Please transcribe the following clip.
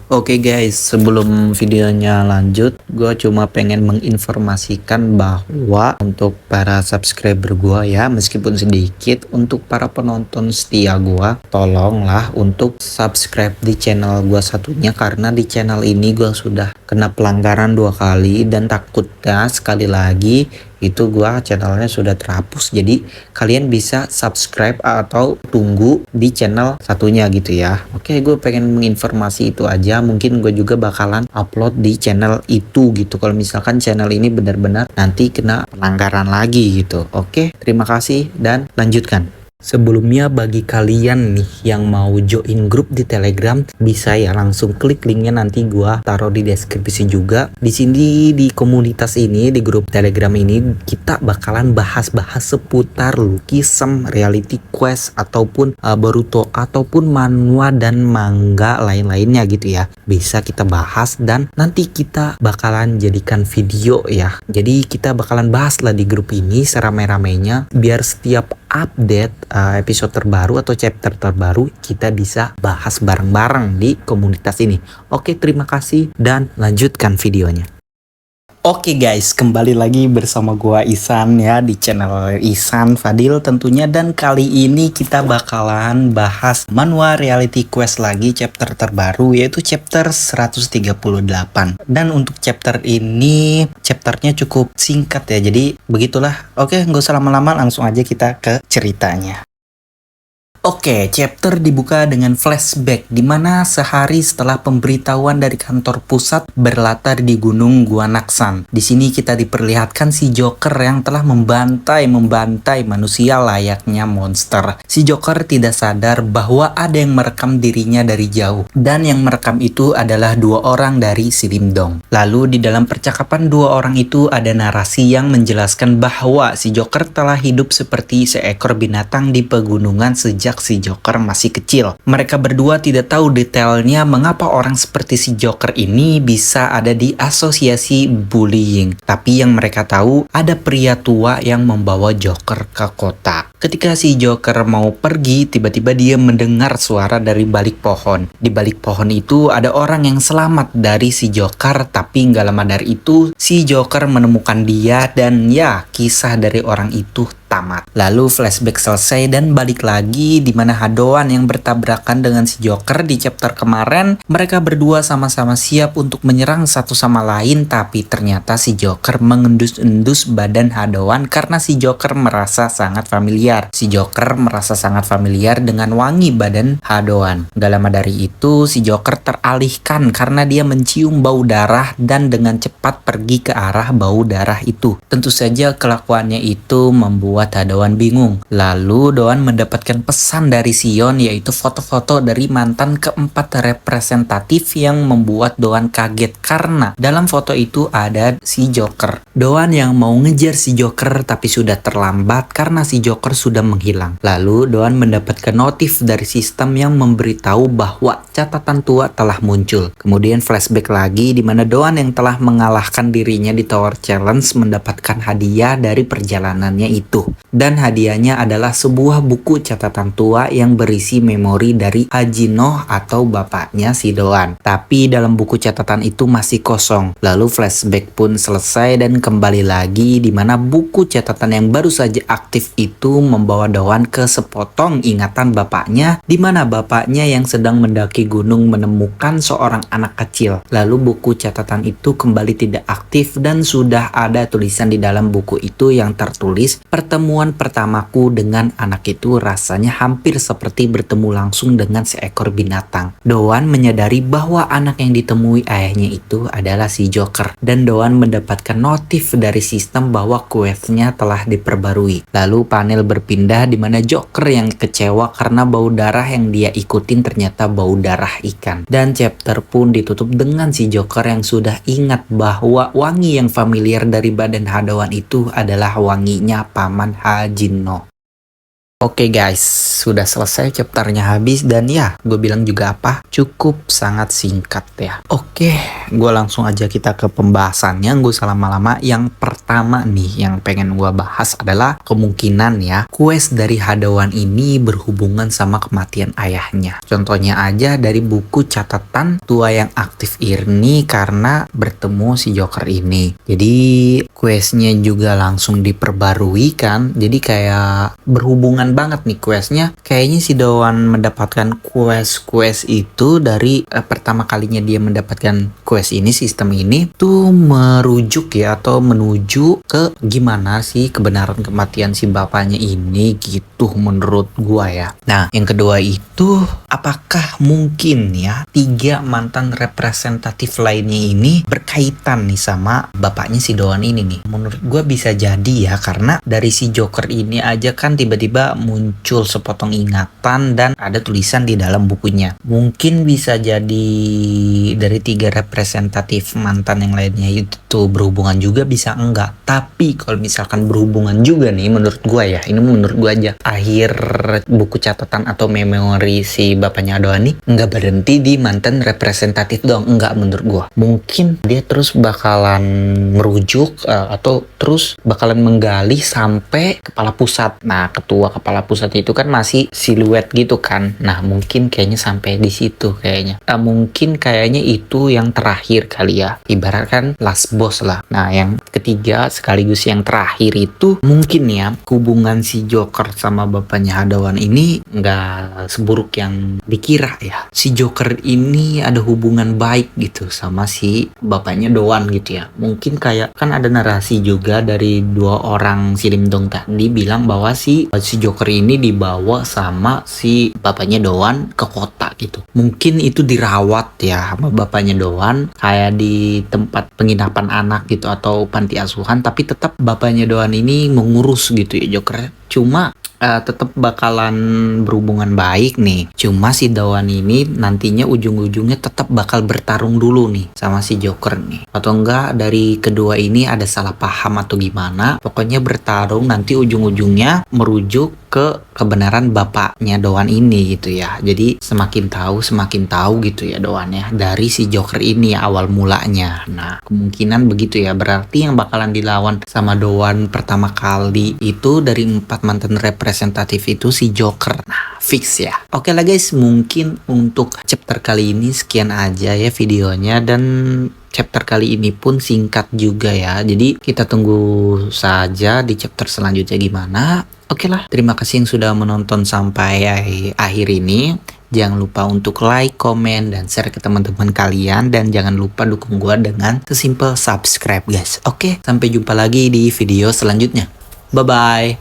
Oke guys, sebelum videonya lanjut, gue cuma pengen menginformasikan bahwa untuk para subscriber gue ya, meskipun sedikit, untuk para penonton setia gue, tolonglah untuk subscribe di channel gue satunya, karena di channel ini gue sudah kena pelanggaran 2 kali dan takutnya sekali lagi itu gua channelnya sudah terhapus. Jadi kalian bisa subscribe atau tunggu di channel satunya gitu ya. Oke, gue pengen menginformasi itu aja. Mungkin gue juga bakalan upload di channel itu gitu kalau misalkan channel ini benar-benar nanti kena pelanggaran lagi gitu. Oke, terima kasih dan lanjutkan. Sebelumnya bagi kalian nih yang mau join grup di Telegram, bisa ya langsung klik linknya, nanti gua taruh di deskripsi juga. Di sini di komunitas ini, di grup Telegram ini, kita bakalan bahas-bahas seputar Lucky-Sem, Reality Quest ataupun Boruto ataupun manhwa dan manga lain-lainnya gitu ya. Bisa kita bahas dan nanti kita bakalan jadikan video ya. Jadi kita bakalan bahas lah di grup ini serame-ramenya biar setiap update episode terbaru atau chapter terbaru kita bisa bahas bareng-bareng di komunitas ini. Oke, terima kasih dan lanjutkan videonya. Oke guys, kembali lagi bersama gua Ihsan ya di channel Ihsan Fadil tentunya, dan kali ini kita bakalan bahas manhwa Reality Quest lagi chapter terbaru, yaitu chapter 138. Dan untuk chapter ini chapternya cukup singkat ya, jadi begitulah. Oke, nggak usah lama-lama, langsung aja kita ke ceritanya. Oke, chapter dibuka dengan flashback di mana sehari setelah pemberitahuan dari kantor pusat berlatar di Gunung Guanaksan. Di sini kita diperlihatkan si Joker yang telah membantai manusia layaknya monster. Si Joker tidak sadar bahwa ada yang merekam dirinya dari jauh, dan yang merekam itu adalah 2 orang dari si Limdong. Lalu di dalam percakapan 2 orang itu ada narasi yang menjelaskan bahwa si Joker telah hidup seperti seekor binatang di pegunungan sejak si Joker masih kecil. Mereka berdua tidak tahu detailnya mengapa orang seperti si Joker ini bisa ada di asosiasi bullying. Tapi yang mereka tahu, ada pria tua yang membawa Joker ke kota. Ketika si Joker mau pergi, tiba-tiba dia mendengar suara dari balik pohon. Di balik pohon itu ada orang yang selamat dari si Joker, tapi nggak lama dari itu si Joker menemukan dia, dan ya, kisah dari orang itu tamat. Lalu flashback selesai dan balik lagi di mana Hadoan yang bertabrakan dengan si Joker di chapter kemarin. Mereka berdua sama-sama siap untuk menyerang satu sama lain, tapi ternyata si Joker mengendus-endus badan Hadoan karena si Joker merasa sangat familiar. Si Joker merasa sangat familiar dengan wangi badan Hadoan. Gak lama dari itu si Joker teralihkan karena dia mencium bau darah dan dengan cepat pergi ke arah bau darah itu. Tentu saja kelakuannya itu membuat Hadoan bingung. Lalu Doan mendapatkan pesan dari Sion, yaitu foto-foto dari mantan keempat representatif yang membuat Doan kaget karena dalam foto itu ada si Joker. Doan yang mau ngejar si Joker tapi sudah terlambat karena si Joker sudah menghilang. Lalu Doan mendapatkan notif dari sistem yang memberitahu bahwa catatan tua telah muncul. Kemudian flashback lagi di mana Doan yang telah mengalahkan dirinya di Tower Challenge mendapatkan hadiah dari perjalanannya itu. Dan hadiahnya adalah sebuah buku catatan tua yang berisi memori dari Haji Noh atau bapaknya si Doan. Tapi dalam buku catatan itu masih kosong. Lalu flashback pun selesai dan kembali lagi di mana buku catatan yang baru saja aktif itu membawa Doan ke sepotong ingatan bapaknya, di mana bapaknya yang sedang mendaki gunung menemukan seorang anak kecil. Lalu buku catatan itu kembali tidak aktif dan sudah ada tulisan di dalam buku itu yang tertulis, "Pertemuan pertamaku dengan anak itu rasanya hampir seperti bertemu langsung dengan seekor binatang." Doan menyadari bahwa anak yang ditemui ayahnya itu adalah si Joker, dan Doan mendapatkan notif dari sistem bahwa questnya telah diperbarui. Lalu panel berpindah di mana Joker yang kecewa karena bau darah yang dia ikutin ternyata bau darah ikan. Dan chapter pun ditutup dengan si Joker yang sudah ingat bahwa wangi yang familiar dari badan Hadoan itu adalah wanginya paman Haji Noh. Oke guys, sudah selesai chapternya habis dan ya, gue bilang juga apa? Cukup sangat singkat ya. Oke, gue langsung aja kita ke pembahasannya, gue usah lama-lama. Yang pertama nih, yang pengen gue bahas adalah kemungkinan ya, quest dari Hadawan ini berhubungan sama kematian ayahnya. Contohnya aja dari buku catatan tua yang aktif ini karena bertemu si Joker ini. Jadi questnya juga langsung diperbarui kan, jadi kayak berhubungan banget nih questnya. Kayaknya si Doan mendapatkan quest itu dari pertama kalinya dia mendapatkan quest ini, sistem ini tuh merujuk ya atau menuju ke gimana sih kebenaran kematian si bapaknya ini gitu menurut gua ya. Nah yang kedua itu apakah mungkin ya 3 mantan representatif lainnya ini berkaitan nih sama bapaknya si Doan ini nih? Menurut gua bisa jadi ya, karena dari si Joker ini aja kan tiba-tiba muncul sepotong ingatan dan ada tulisan di dalam bukunya. Mungkin bisa jadi dari 3 representatif mantan yang lainnya itu berhubungan juga, bisa enggak. Tapi kalau misalkan berhubungan juga nih, menurut gua ya, ini menurut gua aja, akhir buku catatan atau memori si bapaknya Doan nih enggak berhenti di mantan representatif doang, enggak menurut gua. Mungkin dia terus bakalan merujuk atau terus bakalan menggali sampai kepala pusat. Nah, kepala pusat itu kan masih siluet gitu kan. Nah, mungkin kayaknya sampai di situ kayaknya. Mungkin kayaknya itu yang terakhir kali ya. Ibaratkan last boss lah. Nah, yang ketiga sekaligus yang terakhir itu mungkin ya hubungan si Joker sama bapaknya Hadawan ini nggak seburuk yang dikira ya. Si Joker ini ada hubungan baik gitu sama si bapaknya Doan gitu ya. Mungkin kayak kan ada narasi juga dari 2 orang si Lim Dong tadi bilang bahwa si Joker ini dibawa sama si bapaknya Doan ke kota gitu. Mungkin itu dirawat ya sama bapaknya Doan kayak di tempat penginapan anak gitu atau panti asuhan, tapi tetap bapaknya Doan ini mengurus gitu ya Joker. Cuma tetap bakalan berhubungan baik nih. Cuma si Doan ini nantinya ujung-ujungnya tetap bakal bertarung dulu nih sama si Joker nih. Atau enggak dari kedua ini ada salah paham atau gimana. Pokoknya bertarung nanti ujung-ujungnya merujuk ke kebenaran bapaknya Doan ini gitu ya. Jadi semakin tahu gitu ya Doan ya dari si Joker ini ya awal mulanya. Nah kemungkinan begitu ya. Berarti yang bakalan dilawan sama Doan pertama kali itu dari 4 mantan representatif itu si Joker. Nah fix ya. Oke lah guys, mungkin untuk chapter kali ini sekian aja ya videonya, dan chapter kali ini pun singkat juga ya. Jadi kita tunggu saja di chapter selanjutnya gimana. Oke lah, terima kasih yang sudah menonton sampai akhir ini. Jangan lupa untuk like, komen, dan share ke teman-teman kalian. Dan jangan lupa dukung gua dengan sesimpel subscribe guys. Oke, sampai jumpa lagi di video selanjutnya. Bye-bye.